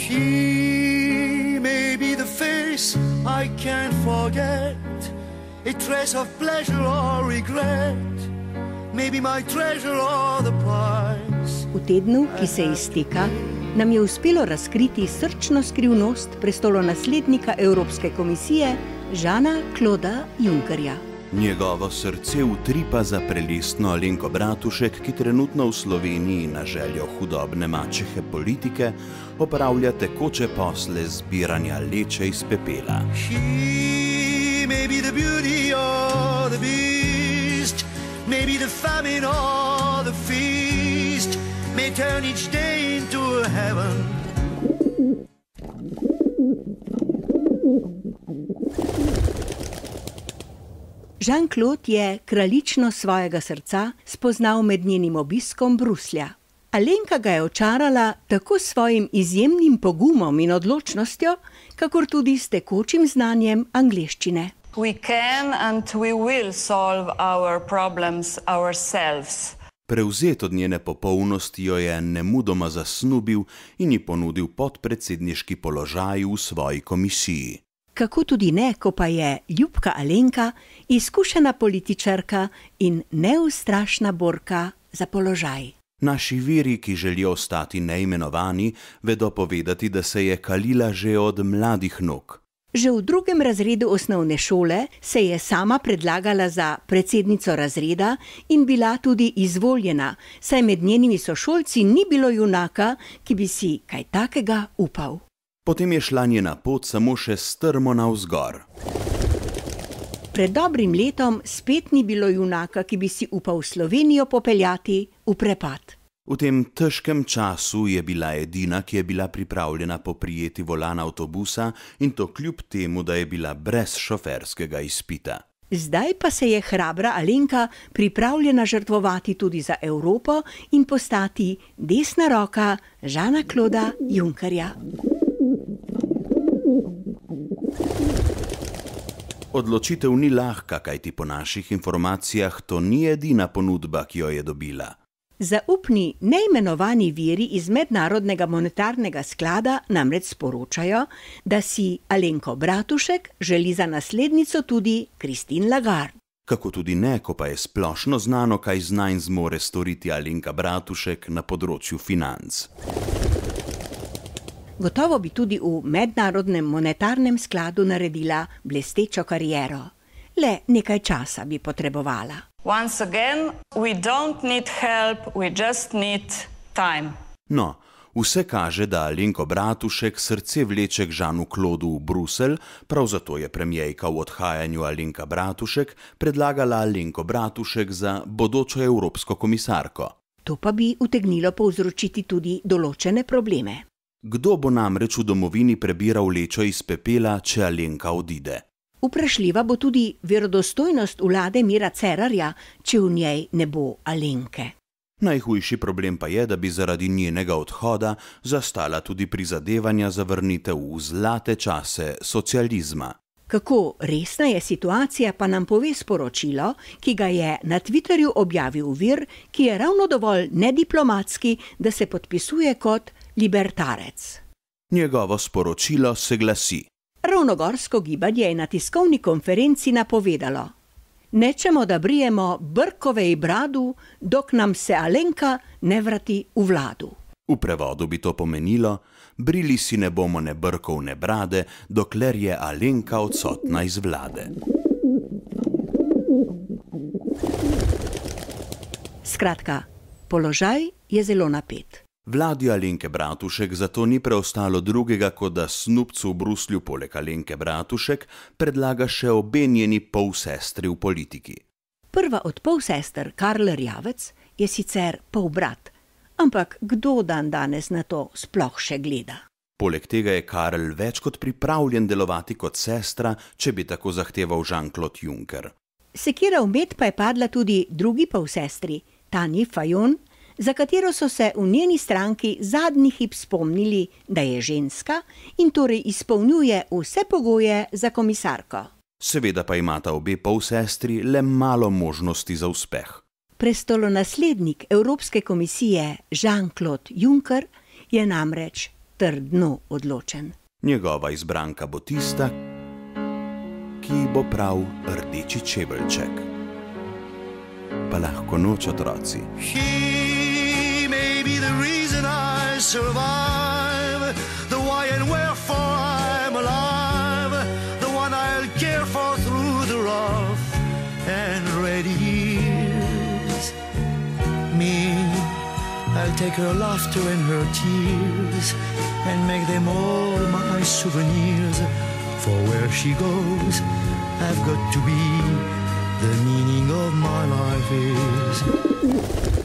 She may be the face I can't forget, a trace of pleasure or regret, maybe my treasure or the prize. V tednu, ki se izteka, nam je uspelo razkriti srčno skrivnost prestolonaslednika Evropske komisije Jeana-Clauda Junckerja. Njegovo srce utripa za prelestno Alenko Bratušek, ki trenutno v Sloveniji na željo hudobne mačehe politike opravlja tekoče posle zbiranja leče iz pepela. She may be the beauty or the beast, maybe the famine or the feast, may turn each day into a heaven. Jean-Claude je kraljično svojega srca spoznal med njenim obiskom Bruslja. Alenka ga je očarala tako s svojim izjemnim pogumom in odločnostjo, kakor tudi s tekočim znanjem angleščine. We can and we will solve our problems ourselves. Prevzet od njene popolnosti jo je nemudoma zasnubil in ji ponudil podpredsedniški položaj v svoji komisiji. Kako tudi ne, ko pa je ljubka Alenka izkušena političarka in neustrašna borka za položaj. Naši viri, ki želijo ostati neimenovani, vedo povedati, da se je kalila že od mladih nog. Že v 2. razredu osnovne šole se je sama predlagala za predsednico razreda in bila tudi izvoljena, saj med njenimi sošolci ni bilo junaka, ki bi si kaj takega upal. Potem je šla njena pot samo še strmo navzgor. Pred dobrim letom spet ni bilo junaka, ki bi si upal Slovenijo popeljati v prepad. V tem težkem času je bila edina, ki je bila pripravljena poprijeti volan avtobusa, in to kljub temu, da je bila brez šoferskega izpita. Zdaj pa se je hrabra Alenka pripravljena žrtvovati tudi za Evropo in postati desna roka Jeana-Clauda Junckerja. Odločitev ni lahka, kajti po naših informacijah to ni edina ponudba, ki jo je dobila. Zaupni neimenovani viri iz Mednarodnega monetarnega sklada namreč sporočajo, da si Alenko Bratušek želi za naslednico tudi Christine Lagarde. Kako tudi ne, ko pa je splošno znano, kaj zna in zmore storiti Alenka Bratušek na področju financ. Gotovo bi tudi v Mednarodnem monetarnem skladu naredila blestečo kariero. Le nekaj časa bi potrebovala. Once again, we don't need help, we just need time. No, vse kaže, da Alenko Bratušek srce vleče k Jeanu-Claudu v Bruselj, prav zato je premierka v odhajanju Alenka Bratušek predlagala Alenko Bratušek za bodočo evropsko komisarko. To pa bi utegnilo povzročiti tudi določene probleme. Kdo bo namreč v domovini prebiral lečo iz pepela, če Alenka odide? Vprašljiva bo tudi verodostojnost vlade Mira Cerarja, če v njej ne bo Alenke. Najhujši problem pa je, da bi zaradi njenega odhoda zastala tudi prizadevanja za vrnitev v zlate čase socializma. Kako resna je situacija, pa nam pove sporočilo, ki ga je na Twitterju objavil vir, ki je ravno dovolj nediplomatski, da se podpisuje kot libertarec. Njegovo sporočilo se glasi: Ravnogorsko gibanje je na tiskovni konferenci napovedalo: Nečemo da brijemo brkove i bradu, dok nam se Alenka ne vrati v vladu. V prevodu bi to pomenilo: brili si ne bomo ne brkov ne brade, dokler je Alenka odsotna iz vlade. Skratka, položaj je zelo napet. Vladi Alenke Bratušek zato ni preostalo drugega, kot da snubcu v Bruslju poleg Alenke Bratušek predlaga še obe njeni polsestri v politiki. Prva od polsester, Karl Erjavec, je sicer polbrat, ampak kdo danes na to sploh še gleda? Poleg tega je Karl več kot pripravljen delovati kot sestra, če bi tako zahteval Jean-Claude Juncker. Sekira v med pa je padla tudi drugi polsestri, Tanji Fajon, za katero so se v njeni stranki zadnji hip spomnili, da je ženska in torej izpolnjuje vse pogoje za komisarko. Seveda pa imata obe polsestri le malo možnosti za uspeh. Prestolonaslednik Evropske komisije Jean-Claude Juncker je namreč trdno odločen. Njegova izbranka bo tista, ki bo prav rdeči čeveljček. Pa lahko noč, otroci. She may be the reason I survive, the why and wherefore I'm alive, the one I'll care for through the rough and ready years. Me, I'll take her laughter and her tears and make them all my souvenirs. For where she goes, I've got to be. The meaning of my life is